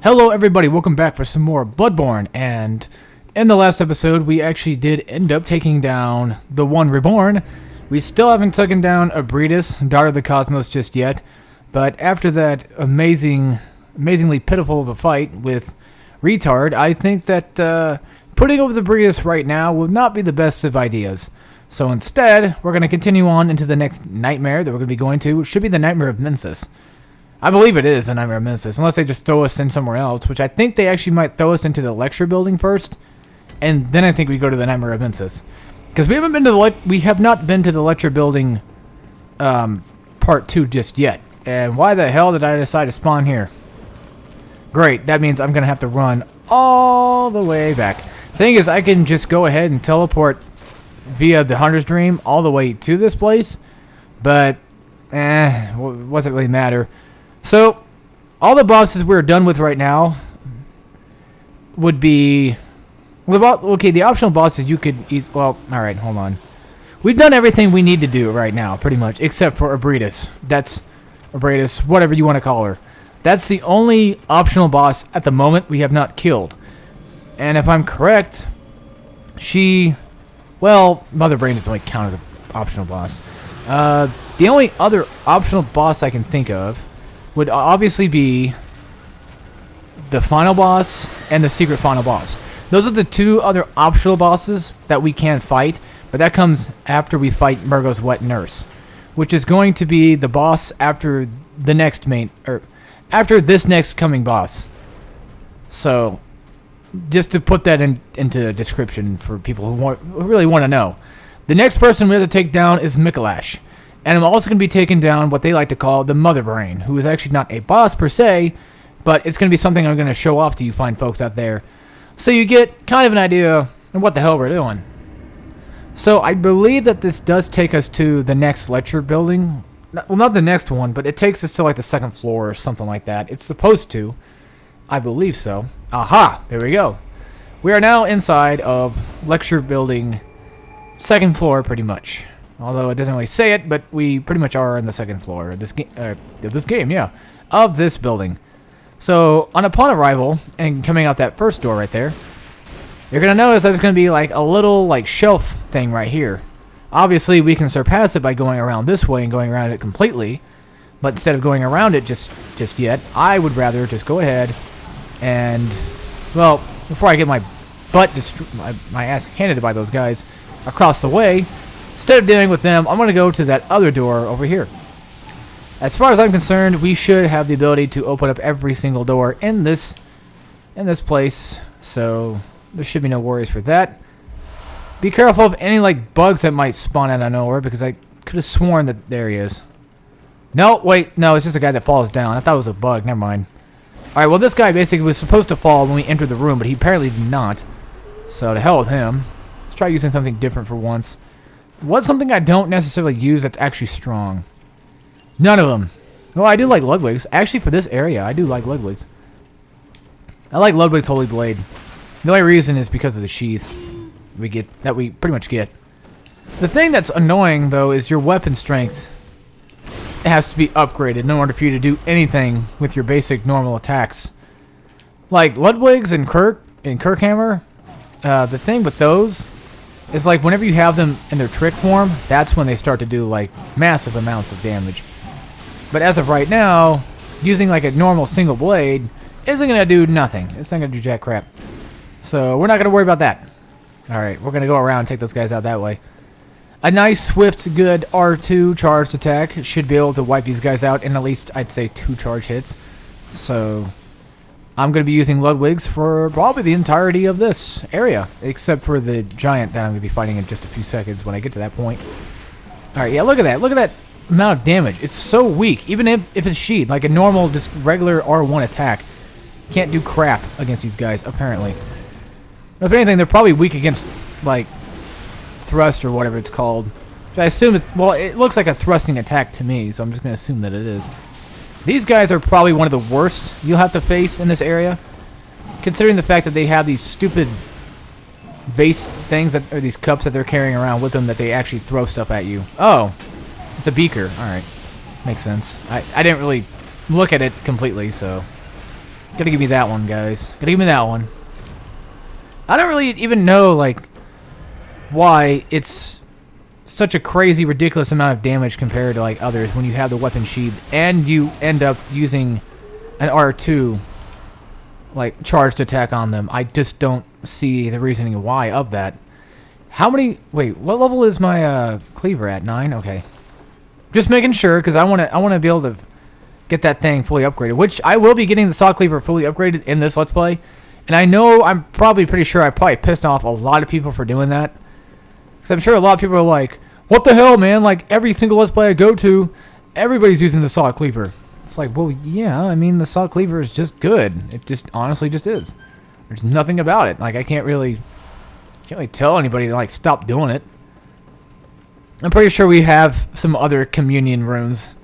Hello everybody, welcome back for some more Bloodborne, and in the last episode we actually did end up taking down the one reborn. We still haven't taken down Abretus, Daughter of the Cosmos, just yet, but after that amazingly pitiful of a fight with Retard, I think that putting over the Abretus right now will not be the best of ideas. So instead, we're going to continue on into the next nightmare that we're going to be going to, which should be the Nightmare of Mensis. I believe it is the Nightmare of Mensis, unless they just throw us in somewhere else, which I think they actually might throw us into the lecture building first, and then I think we go to the Nightmare of Mensis. Because we have not been to the lecture building part 2 just yet. And why the hell did I decide to spawn here? Great, that means I'm going to have to run all the way back. Thing is, I can just go ahead and teleport via the Hunter's Dream all the way to this place, but what does it really matter? So, all the bosses we're done with right now would be... okay, the optional bosses you could... well, alright, hold on. We've done everything we need to do right now, pretty much, except for Abretus. That's... Abretus, whatever you want to call her. That's the only optional boss at the moment we have not killed. And if I'm correct, she... well, Mother Brain doesn't really count as an optional boss. The only other optional boss I can think of would obviously be the final boss and the secret final boss. Those are the two other optional bosses that we can fight, but that comes after we fight Murgo's Wet Nurse, which is going to be the boss after the next after this next coming boss. So, just to put that into a description for people who really want to know. The next person we have to take down is Micolash. And I'm also going to be taking down what they like to call the Mother Brain, who is actually not a boss per se, but it's going to be something I'm going to show off to you fine folks out there. So you get kind of an idea of what the hell we're doing. So I believe that this does take us to the next lecture building. Well, not the next one, but it takes us to like the second floor or something like that. It's supposed to. I believe so. Aha! There we go. We are now inside of lecture building second floor pretty much. Although it doesn't really say it, but we pretty much are in the second floor of this game, yeah, of this building. So, upon arrival, and coming out that first door right there, you're going to notice there's going to be like a little like shelf thing right here. Obviously, we can surpass it by going around this way and going around it completely. But instead of going around it just yet, I would rather just go ahead and, well, before I get my my ass handed by those guys across the way, instead of dealing with them, I'm going to go to that other door over here. As far as I'm concerned, we should have the ability to open up every single door in this place, so there should be no worries for that. Be careful of any like bugs that might spawn out of nowhere, because I could have sworn that there he is. No, wait, no, it's just a guy that falls down. I thought it was a bug, never mind. Alright, well this guy basically was supposed to fall when we entered the room, but he apparently did not. So to hell with him. Let's try using something different for once. What's something I don't necessarily use that's actually strong? None of them. Well, I do like Ludwig's. Actually, for this area, I do like Ludwig's. I like Ludwig's Holy Blade. The only reason is because of the sheath we pretty much get. The thing that's annoying, though, is your weapon strength has to be upgraded in order for you to do anything with your basic normal attacks. Like Ludwig's and Kirkhammer, the thing with those is like whenever you have them in their trick form, that's when they start to do like massive amounts of damage. But as of right now, using like a normal single blade isn't going to do nothing. It's not going to do jack crap. So we're not going to worry about that. Alright, we're going to go around and take those guys out that way. A nice, swift, good R2 charged attack should be able to wipe these guys out in at least, I'd say, 2 charge hits. So I'm going to be using Ludwig's for probably the entirety of this area, except for the giant that I'm going to be fighting in just a few seconds when I get to that point. Alright, yeah, look at that. Look at that amount of damage. It's so weak. Even if it's sheathed, like a normal, just regular R1 attack, can't do crap against these guys, apparently. If anything, they're probably weak against, like, thrust or whatever it's called. So I assume it's, well, it looks like a thrusting attack to me, so I'm just going to assume that it is. These guys are probably one of the worst you'll have to face in this area, considering the fact that they have these stupid vase things, that or these cups that they're carrying around with them that they actually throw stuff at you. Oh, it's a beaker. Alright, makes sense. I didn't really look at it completely, so Gotta give me that one, guys. Gotta give me that one. I don't really even know, like, why it's such a crazy, ridiculous amount of damage compared to, like, others when you have the weapon sheath and you end up using an R2, like, charged attack on them. I just don't see the reasoning why of that. How many... Wait, what level is my cleaver at? 9? Okay. Just making sure, because I want to be able to get that thing fully upgraded, which I will be getting the saw cleaver fully upgraded in this Let's Play. And I know, I'm probably pretty sure I probably pissed off a lot of people for doing that. Because I'm sure a lot of people are like, what the hell, man? Like, every single Let's Play I go to, everybody's using the saw cleaver. It's like, well, yeah, I mean, the saw cleaver is just good. It just, honestly, just is. There's nothing about it. Like, I can't really tell anybody to, like, stop doing it. I'm pretty sure we have some other communion runes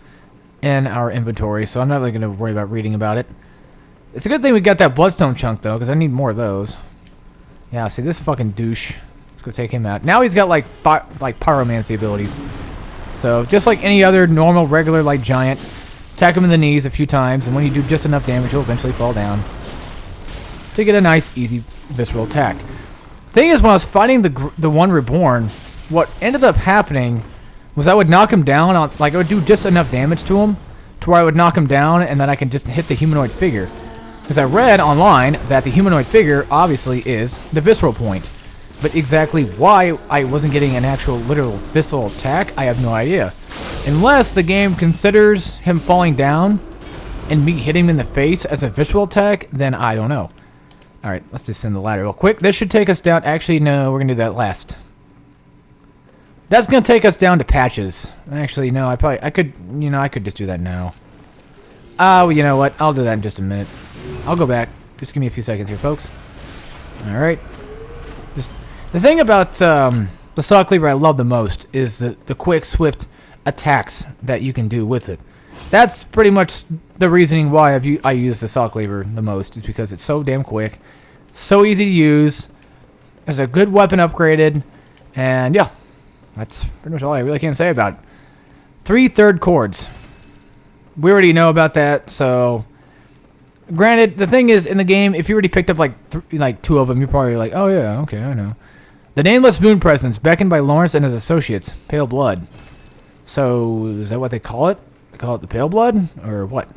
in our inventory, so I'm not really going to worry about reading about it. It's a good thing we got that bloodstone chunk, though, because I need more of those. Yeah, see, this fucking douche. Let's go take him out. Now he's got, like pyromancy abilities. So, just like any other normal, regular, like, giant, attack him in the knees a few times, and when you do just enough damage, he'll eventually fall down to get a nice, easy, visceral attack. Thing is, when I was fighting the one reborn, what ended up happening was I would knock him down on, like, I would do just enough damage to him to where I would knock him down, and then I can just hit the humanoid figure. Because I read online that the humanoid figure obviously is the visceral point. But exactly why I wasn't getting an actual literal visceral attack, I have no idea. Unless the game considers him falling down and me hitting him in the face as a visceral attack, then I don't know. Alright, let's descend the ladder real quick. This should take us down. Actually, no, we're going to do that last. That's going to take us down to patches. Actually, no, I could just do that now. Oh, you know what? I'll do that in just a minute. I'll go back. Just give me a few seconds here, folks. Alright. Just the thing about the saw cleaver I love the most is the quick, swift attacks that you can do with it. That's pretty much the reasoning why I use the saw cleaver the most, is because it's so damn quick, so easy to use, there's a good weapon upgraded, and yeah, that's pretty much all I really can say about it. 3 third chords. We already know about that, so granted, the thing is, in the game, if you already picked up like 2 of them, you're probably like, oh yeah, okay, I know. The Nameless Moon Presence, beckoned by Lawrence and his associates, Pale Blood. So, is that what they call it? They call it the Pale Blood? Or what?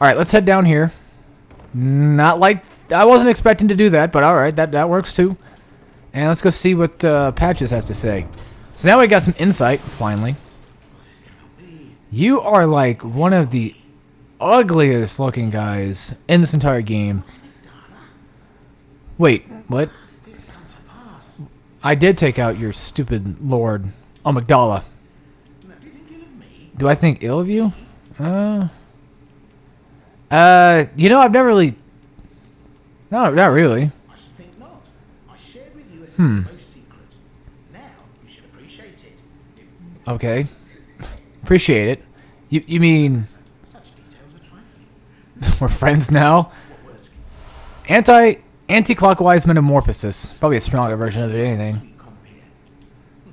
Alright, let's head down here. Not like... I wasn't expecting to do that, but alright, that works too. And let's go see what Patches has to say. So now we got some insight, finally. You are like one of the ugliest looking guys in this entire game. Wait, what? I did take out your stupid lord, Amygdala. Do I think ill of you? You know, I've never really... No, not really. I should think not. I shared with you a most secret. Now you should appreciate it. Okay. Appreciate it. You mean... Such details are trifling. We're friends now? What words Anti-clockwise metamorphosis. Probably a stronger version of it, anything.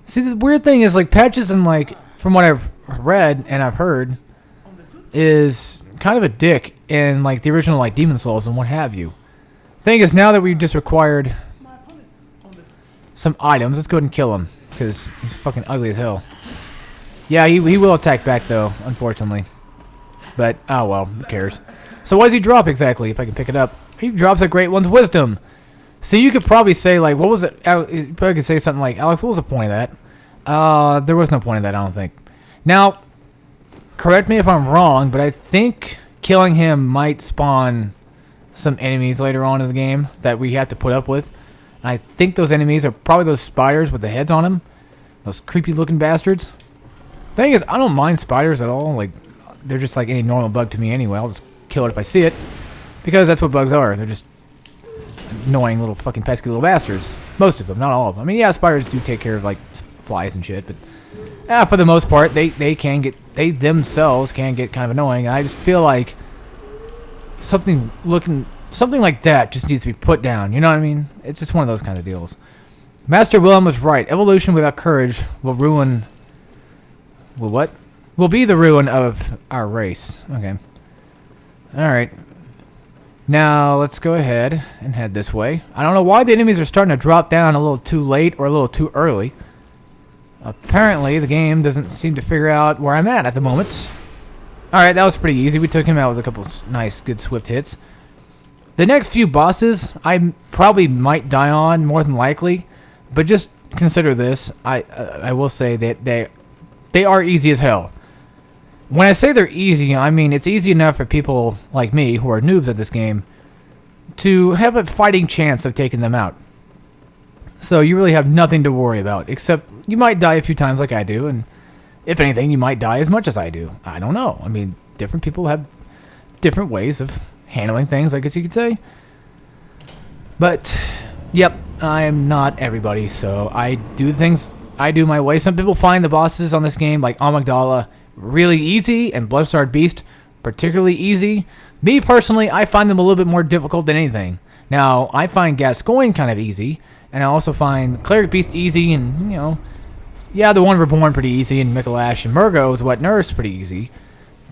See, the weird thing is, like, Patches and, like, from what I've read and I've heard, is kind of a dick in, like, the original, like, Demon Souls and what have you. Thing is, now that we've just required some items, let's go ahead and kill him, because he's fucking ugly as hell. Yeah, he will attack back, though, unfortunately. But, oh well, who cares. So what does he drop exactly, if I can pick it up? He drops a Great One's Wisdom. So you could probably say, like, what was it? You probably could say something like, Alex, what was the point of that? There was no point of that, I don't think. Now, correct me if I'm wrong, but I think killing him might spawn some enemies later on in the game that we have to put up with. And I think those enemies are probably those spiders with the heads on them. Those creepy looking bastards. Thing is, I don't mind spiders at all. Like, they're just like any normal bug to me anyway. I'll just kill it if I see it. Because that's what bugs are. They're just annoying little fucking pesky little bastards. Most of them, not all of them. I mean, yeah, spiders do take care of, like, flies and shit, but for the most part, they themselves can get kind of annoying. And I just feel like something like that just needs to be put down. You know what I mean? It's just one of those kind of deals. Master Willem was right. Evolution without courage will ruin... Will what? Will be the ruin of our race. Okay. Alright. Now, let's go ahead and head this way. I don't know why the enemies are starting to drop down a little too late or a little too early. Apparently, the game doesn't seem to figure out where I'm at the moment. Alright, that was pretty easy. We took him out with a couple nice, good, swift hits. The next few bosses, I probably might die on, more than likely. But just consider this. I will say that they are easy as hell. When I say they're easy, I mean it's easy enough for people like me, who are noobs at this game, to have a fighting chance of taking them out. So you really have nothing to worry about, except you might die a few times like I do, and if anything, you might die as much as I do. I don't know. I mean, different people have different ways of handling things, I guess you could say. But, yep, I'm not everybody, so I do things, I do my way. Some people find the bosses on this game, like Amygdala, really easy, and Bloodstarred Beast particularly easy. Me, personally, I find them a little bit more difficult than anything. Now, I find Gascoigne kind of easy, and I also find Cleric Beast easy, and, you know, yeah, the one Reborn pretty easy, and Micolash and Murgo's Wet Nurse pretty easy.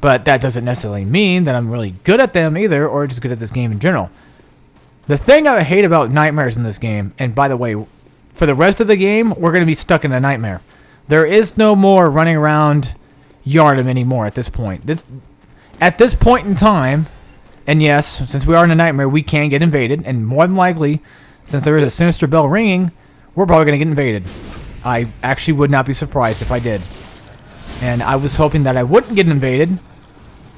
But that doesn't necessarily mean that I'm really good at them either, or just good at this game in general. The thing I hate about nightmares in this game, and by the way, for the rest of the game, we're going to be stuck in a nightmare. There is no more running around Yardom anymore at this point. At this point in time, and yes, since we are in a nightmare, we can get invaded, and more than likely, since there is a sinister bell ringing, we're probably going to get invaded. I actually would not be surprised if I did. And I was hoping that I wouldn't get invaded,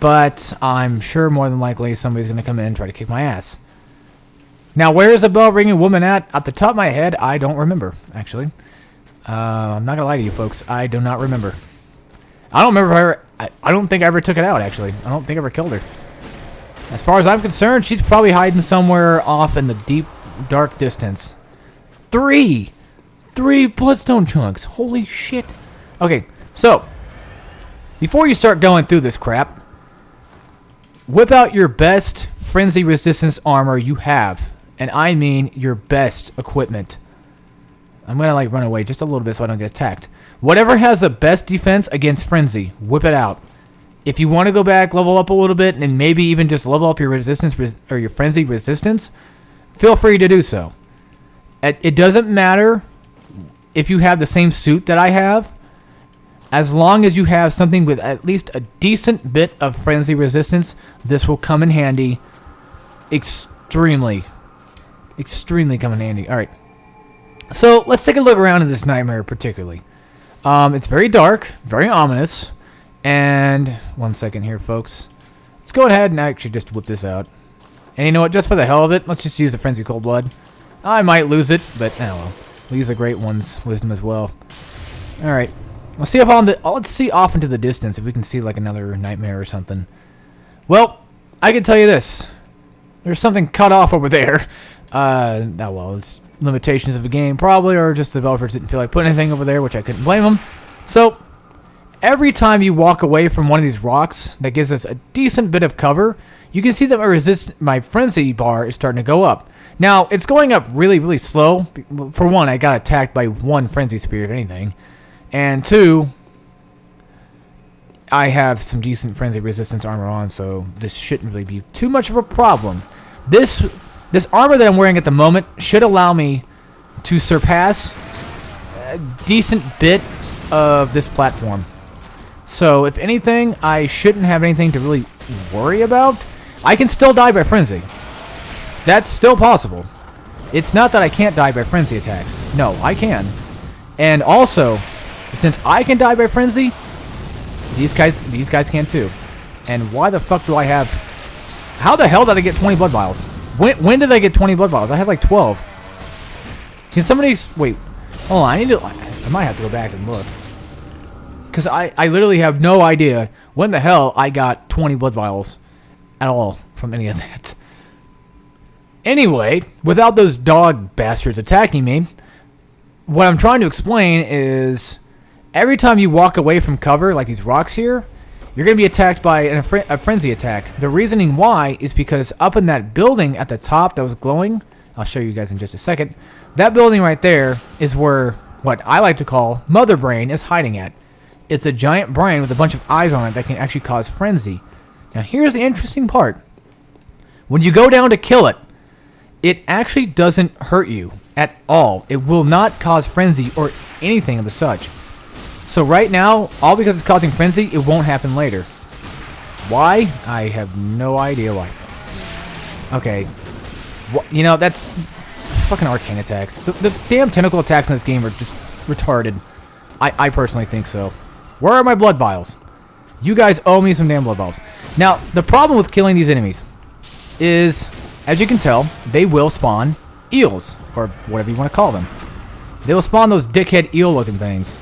but I'm sure more than likely somebody's going to come in and try to kick my ass. Now, where is the bell ringing woman at? At the top of my head, I don't remember, actually. I'm not going to lie to you folks. I do not remember. I don't remember I don't think I ever took it out, actually. I don't think I ever killed her. As far as I'm concerned, she's probably hiding somewhere off in the deep, dark distance. Three bloodstone chunks. Holy shit. Okay, so, before you start going through this crap, whip out your best frenzy resistance armor you have. And I mean your best equipment. I'm going to like run away just a little bit so I don't get attacked. Whatever has the best defense against frenzy, whip it out. If you want to go back, level up a little bit, and maybe even just level up your resistance or your frenzy resistance, feel free to do so. It doesn't matter if you have the same suit that I have, as long as you have something with at least a decent bit of frenzy resistance, this will come in handy. Extremely come in handy. Alright. So, let's take a look around in this nightmare particularly. It's very dark, very ominous, and one second here, folks. Let's go ahead and actually just whip this out. And you know what, just for the hell of it, let's just use the Frenzy Cold Blood. I might lose it, but oh well. We'll use the Great One's wisdom as well. Alright. Let's see if let's see off into the distance if we can see like another nightmare or something. Well, I can tell you this. There's something cut off over there. Oh well, it's limitations of the game probably, or just the developers didn't feel like putting anything over there, which I couldn't blame them. So, every time you walk away from one of these rocks that gives us a decent bit of cover, you can see that my frenzy bar is starting to go up. Now, it's going up really, really slow. For one, I got attacked by one frenzy spear, if anything. And two, I have some decent frenzy resistance armor on, so this shouldn't really be too much of a problem. This armor that I'm wearing at the moment should allow me to surpass a decent bit of this platform. So, if anything, I shouldn't have anything to really worry about. I can still die by frenzy. That's still possible. It's not that I can't die by frenzy attacks. No, I can. And also, since I can die by frenzy, these guys can too. And why the fuck do I have... How the hell did I get 20 blood vials? When did I get 20 blood vials? I had like 12. Can somebody... Wait. Hold on, I might have to go back and look. Because I literally have no idea when the hell I got 20 blood vials at all from any of that. Anyway, without those dog bastards attacking me, what I'm trying to explain is every time you walk away from cover, like these rocks here, you're going to be attacked by a frenzy attack. The reasoning why is because up in that building at the top that was glowing, I'll show you guys in just a second, that building right there is where what I like to call Mother Brain is hiding at. It's a giant brain with a bunch of eyes on it that can actually cause frenzy. Now here's the interesting part. When you go down to kill it, it actually doesn't hurt you at all. It will not cause frenzy or anything of the such. So right now, all because it's causing frenzy, it won't happen later. Why? I have no idea why. Okay. Well, you know, that's fucking arcane attacks. The damn tentacle attacks in this game are just retarded. I personally think so. Where are my blood vials? You guys owe me some damn blood vials. Now, the problem with killing these enemies is, as you can tell, they will spawn eels, or whatever you want to call them. They will spawn those dickhead eel-looking things.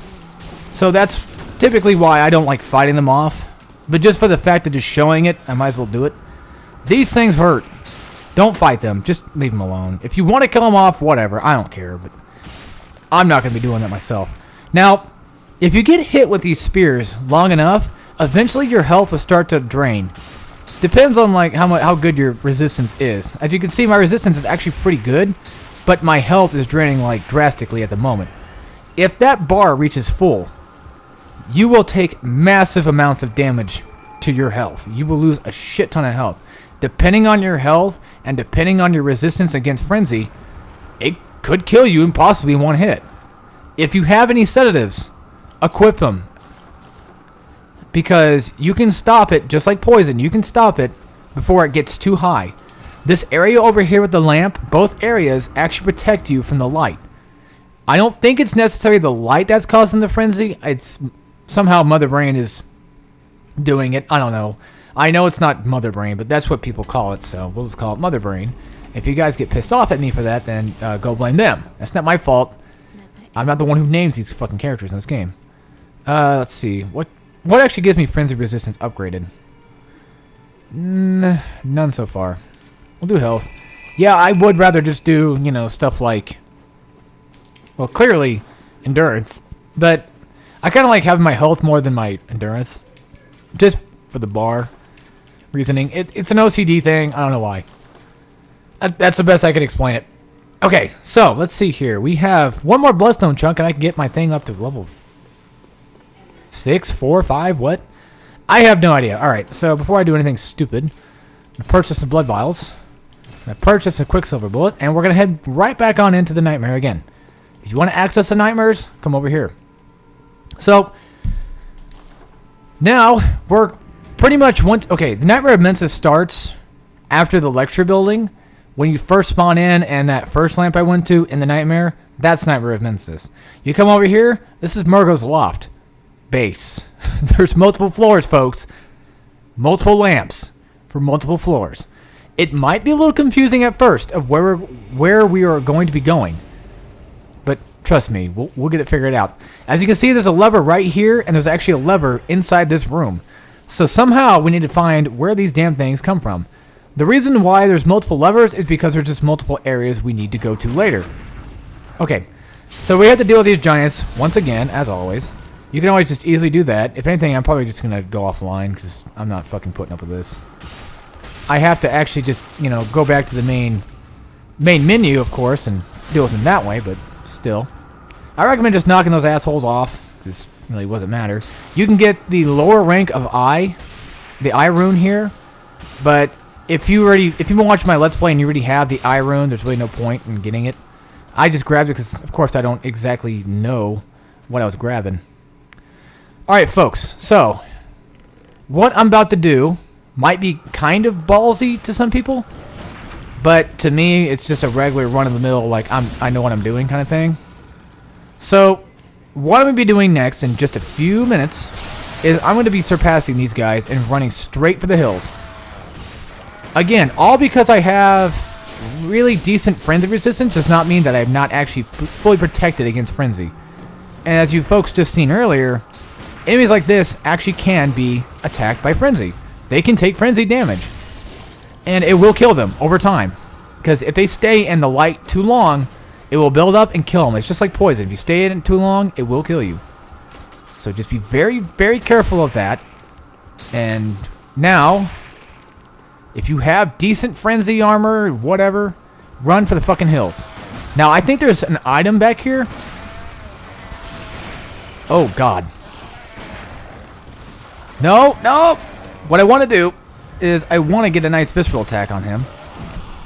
So that's typically why I don't like fighting them off. But just for the fact of just showing it, I might as well do it. These things hurt. Don't fight them. Just leave them alone. If you want to kill them off, whatever. I don't care, but I'm not going to be doing that myself. Now, if you get hit with these spears long enough, eventually your health will start to drain. Depends on like how good your resistance is. As you can see, my resistance is actually pretty good, but my health is draining like drastically at the moment. If that bar reaches full, you will take massive amounts of damage to your health. You will lose a shit ton of health. Depending on your health and depending on your resistance against frenzy, it could kill you in possibly one hit. If you have any sedatives, equip them. Because you can stop it, just like poison, you can stop it before it gets too high. This area over here with the lamp, both areas actually protect you from the light. I don't think it's necessarily the light that's causing the frenzy. It's somehow Mother Brain is doing it. I don't know. I know it's not Mother Brain, but that's what people call it, so we'll just call it Mother Brain. If you guys get pissed off at me for that, then go blame them. That's not my fault. I'm not the one who names these fucking characters in this game. Let's see. What actually gives me frenzy resistance upgraded? None so far. We'll do health. Yeah, I would rather just do, you know, stuff like, well, clearly endurance, but I kind of like having my health more than my endurance, just for the bar reasoning. It's an OCD thing. I don't know why. That's the best I can explain it. Okay, so let's see here. We have one more bloodstone chunk, and I can get my thing up to level 6, 4, 5, what? I have no idea. All right, so before I do anything stupid, I'm going to purchase some blood vials. I'm going to purchase a quicksilver bullet, and we're going to head right back on into the nightmare again. If you want to access the nightmares, come over here. So, now, we're pretty much okay, the Nightmare of Mensis starts after the lecture building. When you first spawn in, and that first lamp I went to in the nightmare, that's Nightmare of Mensis. You come over here, this is Murgo's loft. Base. There's multiple floors, folks. Multiple lamps for multiple floors. It might be a little confusing at first of where we are going to be going. But trust me, we'll get it figured out. As you can see, there's a lever right here, and there's actually a lever inside this room. So somehow we need to find where these damn things come from. The reason why there's multiple levers is because there's just multiple areas we need to go to later. Okay, so we have to deal with these giants once again, as always. You can always just easily do that. If anything, I'm probably just going to go offline because I'm not fucking putting up with this. I have to actually just, you know, go back to the main menu, of course, and deal with them that way, but still. I recommend just knocking those assholes off. Just really doesn't matter. You can get the lower rank of eye, the eye rune here, but if you watch my Let's Play and you already have the eye rune, there's really no point in getting it. I just grabbed it because, of course, I don't exactly know what I was grabbing. Alright, folks, so what I'm about to do might be kind of ballsy to some people, but to me, it's just a regular run-of-the-mill, like, I know what I'm doing kind of thing. So, what I'm going to be doing next in just a few minutes is I'm going to be surpassing these guys and running straight for the hills. Again, all because I have really decent frenzy resistance does not mean that I'm not actually fully protected against frenzy. And as you folks just seen earlier, enemies like this actually can be attacked by frenzy. They can take frenzy damage. And it will kill them over time. Because if they stay in the light too long, it will build up and kill them. It's just like poison. If you stay in it too long, it will kill you. So just be very, very careful of that. And now, if you have decent frenzy armor, whatever, run for the fucking hills. Now, I think there's an item back here. Oh, God. No, no! What I want to do is I want to get a nice visceral attack on him.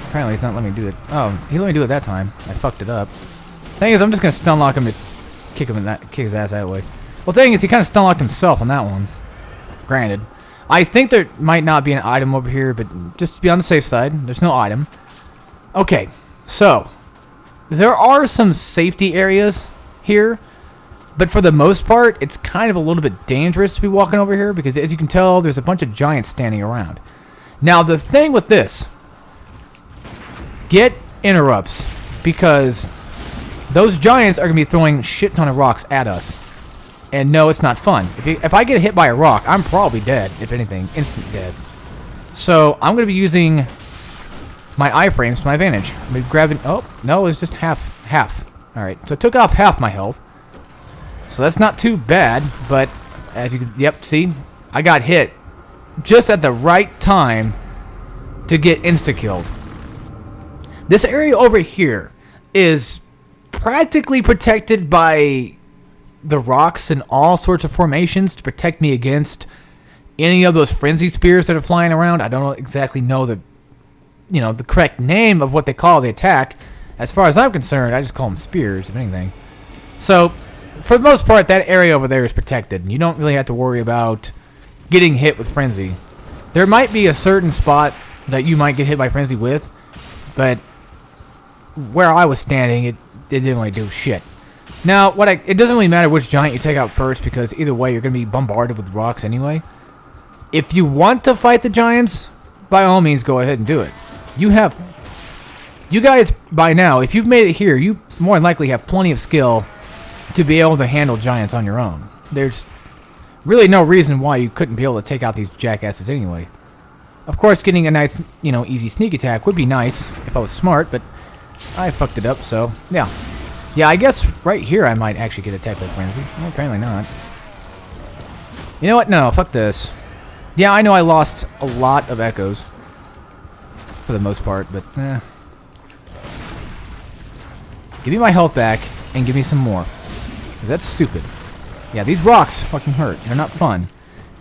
Apparently he's not letting me do it. Oh, he let me do it that time. I fucked it up. Thing is, I'm just gonna stun lock him and kick his ass that way. Well, thing is, he kind of stun locked himself on that one. Granted. I think there might not be an item over here, but just to be on the safe side, there's no item. Okay, so there are some safety areas here, but for the most part, it's kind of a little bit dangerous to be walking over here because, as you can tell, there's a bunch of giants standing around. Now, the thing with this, get interrupts, because those giants are going to be throwing shit ton of rocks at us. And no, it's not fun. If I get hit by a rock, I'm probably dead, if anything, instant dead. So, I'm going to be using my iframes to my advantage. I'm going to grab it. Oh, no, it's just half. Alright, so it took off half my health. So that's not too bad, but as you can, yep, see? I got hit just at the right time to get insta-killed. This area over here is practically protected by the rocks and all sorts of formations to protect me against any of those frenzy spears that are flying around. I don't exactly know the correct name of what they call the attack. As far as I'm concerned, I just call them spears, if anything. So, for the most part, that area over there is protected, and you don't really have to worry about getting hit with frenzy. There might be a certain spot that you might get hit by frenzy with, but where I was standing, it didn't really do shit. Now, it doesn't really matter which giant you take out first, because either way, you're going to be bombarded with rocks anyway. If you want to fight the giants, by all means, go ahead and do it. You guys, by now, if you've made it here, you more than likely have plenty of skill to be able to handle giants on your own. There's really no reason why you couldn't be able to take out these jackasses anyway. Of course, getting a nice, easy sneak attack would be nice if I was smart, but I fucked it up, so, yeah. Yeah, I guess right here I might actually get attacked by frenzy. Well, apparently not. You know what? No, fuck this. Yeah, I know I lost a lot of echoes. For the most part, but, Give me my health back, and give me some more. 'Cause that's stupid. Yeah, these rocks fucking hurt. They're not fun.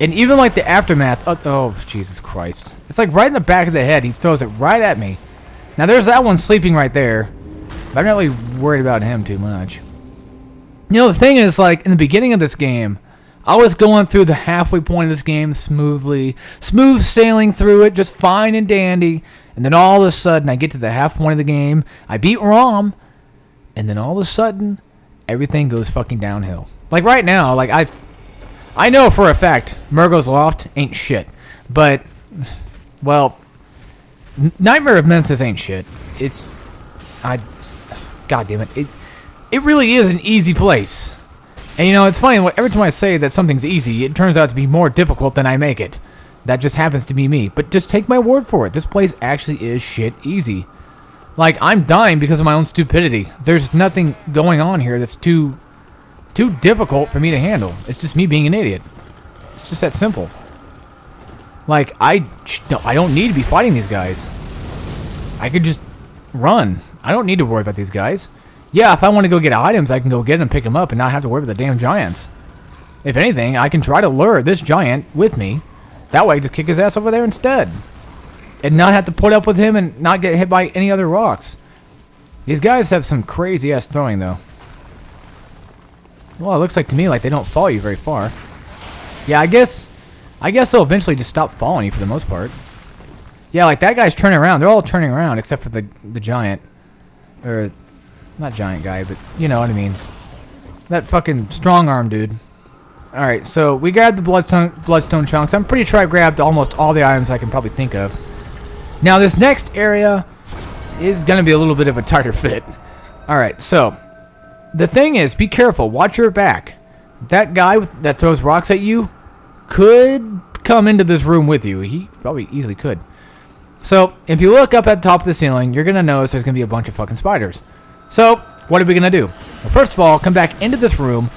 And even like the aftermath... Oh, Jesus Christ. It's like right in the back of the head. He throws it right at me. Now, there's that one sleeping right there. But I'm not really worried about him too much. The thing is, like, in the beginning of this game, I was going through the halfway point of this game smoothly. Smooth sailing through it, just fine and dandy. And then all of a sudden, I get to the half point of the game. I beat Rom. And then all of a sudden, everything goes fucking downhill. Like right now, like I know for a fact, Murgo's Loft ain't shit. But, well, Nightmare of Mensis ain't shit. God damn it. It really is an easy place. And it's funny, every time I say that something's easy, it turns out to be more difficult than I make it. That just happens to be me. But just take my word for it. This place actually is shit easy. Like, I'm dying because of my own stupidity. There's nothing going on here that's too difficult for me to handle. It's just me being an idiot. It's just that simple. Like, I don't need to be fighting these guys. I could just run. I don't need to worry about these guys. Yeah, if I want to go get items, I can go get them, pick them up, and not have to worry about the damn giants. If anything, I can try to lure this giant with me. That way, I just kick his ass over there instead. And not have to put up with him and not get hit by any other rocks. These guys have some crazy-ass throwing, though. Well, it looks like to me like they don't follow you very far. Yeah, I guess they'll eventually just stop following you for the most part. Yeah, like that guy's turning around. They're all turning around except for the giant. Or, not giant guy, but you know what I mean. That fucking strong arm dude. Alright, so we grabbed the bloodstone chunks. I'm pretty sure I grabbed almost all the items I can probably think of. Now, this next area is going to be a little bit of a tighter fit. Alright, so the thing is, be careful. Watch your back. That guy that throws rocks at you could come into this room with you. He probably easily could. So, if you look up at the top of the ceiling, you're going to notice there's going to be a bunch of fucking spiders. So, what are we going to do? Well, first of all, come back into this room,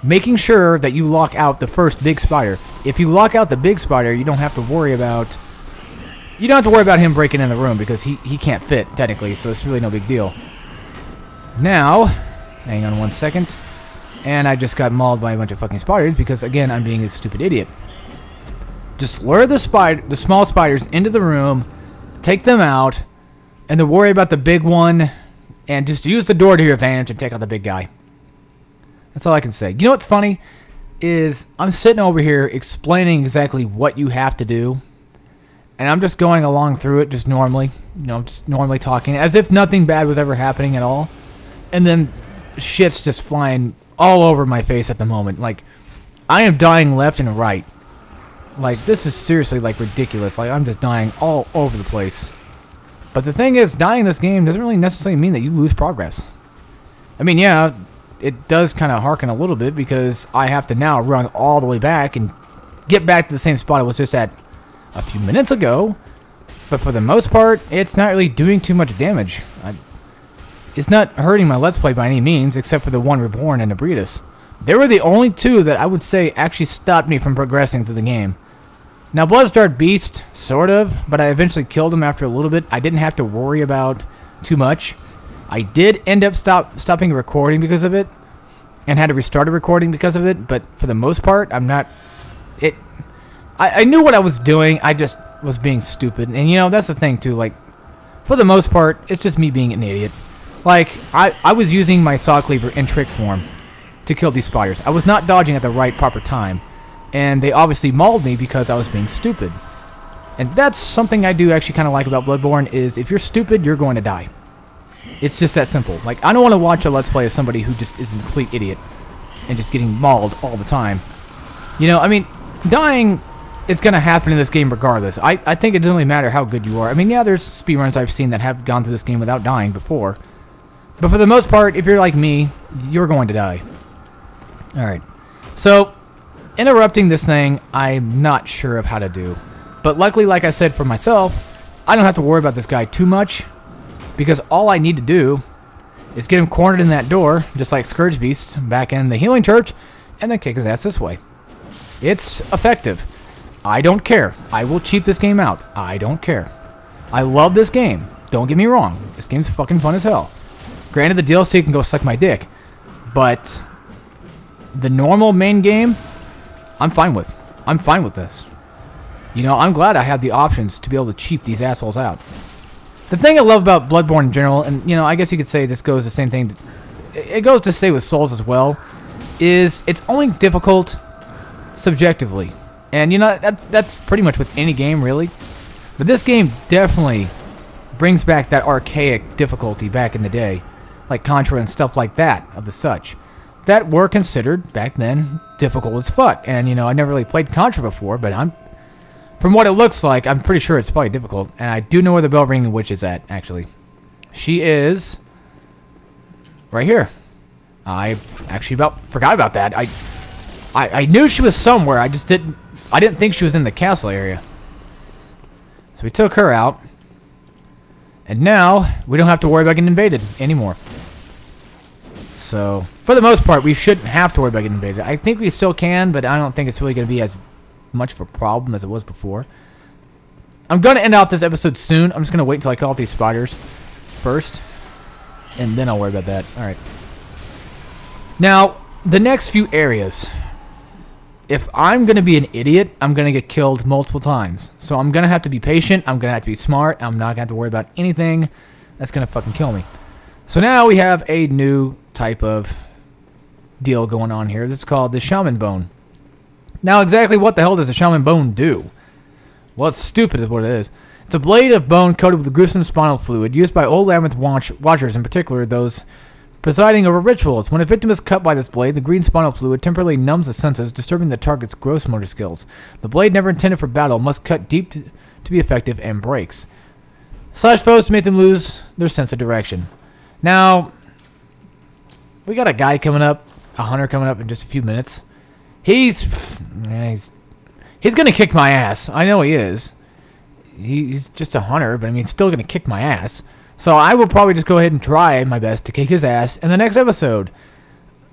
making sure that you lock out the first big spider. If you lock out the big spider, you don't have to worry about... You don't have to worry about him breaking in the room because he can't fit, technically, so it's really no big deal. Now, hang on one second. And I just got mauled by a bunch of fucking spiders because, again, I'm being a stupid idiot. Just lure the small spiders into the room, take them out, and then worry about the big one, and just use the door to your advantage and take out the big guy. That's all I can say. You know what's funny? Is I'm sitting over here explaining exactly what you have to do, and I'm just going along through it just normally, just normally talking, as if nothing bad was ever happening at all, and then shit's just flying all over my face at the moment. Like, I am dying left and right. Like, this is seriously, like, ridiculous. Like, I'm just dying all over the place. But the thing is, dying in this game doesn't really necessarily mean that you lose progress. I mean, yeah, it does kind of harken a little bit, because I have to now run all the way back and get back to the same spot I was just at a few minutes ago. But for the most part, it's not really doing too much damage. It's not hurting my Let's Play by any means, except for the one Reborn and the Breedis. They were the only two that I would say actually stopped me from progressing through the game. Now, Bloodstarred Beast, sort of, but I eventually killed him after a little bit. I didn't have to worry about too much. I did end up stopping recording because of it, and had to restart a recording because of it, but for the most part, I'm not... I knew what I was doing, I just was being stupid, and that's the thing too, like, for the most part, it's just me being an idiot. Like, I was using my saw cleaver in trick form to kill these spiders. I was not dodging at the right proper time, and they obviously mauled me because I was being stupid. And that's something I do actually kind of like about Bloodborne, is if you're stupid, you're going to die. It's just that simple. Like, I don't want to watch a Let's Play of somebody who just is a complete idiot and just getting mauled all the time. I mean, dying is going to happen in this game regardless. I think it doesn't really matter how good you are. I mean, yeah, there's speedruns I've seen that have gone through this game without dying before. But for the most part, if you're like me, you're going to die. Alright. So, interrupting this thing, I'm not sure of how to do. But luckily, like I said, for myself, I don't have to worry about this guy too much, because all I need to do is get him cornered in that door, just like Scourge Beast back in the Healing Church, and then kick his ass this way. It's effective. I don't care. I will cheap this game out. I don't care. I love this game. Don't get me wrong. This game's fucking fun as hell. Granted, the DLC can go suck my dick, but the normal main game, I'm fine with. I'm fine with this. I'm glad I have the options to be able to cheap these assholes out. The thing I love about Bloodborne in general, and I guess you could say this goes the same thing, it goes to say with Souls as well, is it's only difficult subjectively. And that's pretty much with any game, really. But this game definitely brings back that archaic difficulty back in the day, like Contra and stuff like that, of the such, that were considered back then difficult as fuck. And I never really played Contra before, but from what it looks like, I'm pretty sure it's probably difficult. And I do know where the bell ringing witch is at, actually. She is right here. I actually forgot about that. I knew she was somewhere. I didn't think she was in the castle area. So we took her out. And now we don't have to worry about getting invaded anymore. So, for the most part, we shouldn't have to worry about getting invaded. I think we still can, but I don't think it's really going to be as much of a problem as it was before. I'm going to end off this episode soon. I'm just going to wait until I kill off these spiders first, and then I'll worry about that. Alright. Now, the next few areas, if I'm going to be an idiot, I'm going to get killed multiple times. So I'm going to have to be patient. I'm going to have to be smart. I'm not going to have to worry about anything that's going to fucking kill me. So now we have a new type of deal going on here. This is called the Shaman Bone. Now, exactly what the hell does a Shaman Bone do? Well, it's stupid is what it is. It's a blade of bone coated with gruesome spinal fluid used by old labyrinth watchers, in particular those presiding over rituals. When a victim is cut by this blade, the green spinal fluid temporarily numbs the senses, disturbing the target's gross motor skills. The blade, never intended for battle, must cut deep to be effective and breaks. Slash foes to make them lose their sense of direction. Now, we got a guy coming up, a hunter coming up in just a few minutes. He's gonna kick my ass. I know he is. He's just a hunter, but I mean, he's still gonna kick my ass. So I will probably just go ahead and try my best to kick his ass in the next episode.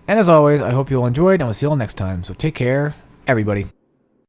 And as always, I hope you all enjoyed, and we'll see you all next time. So take care, everybody.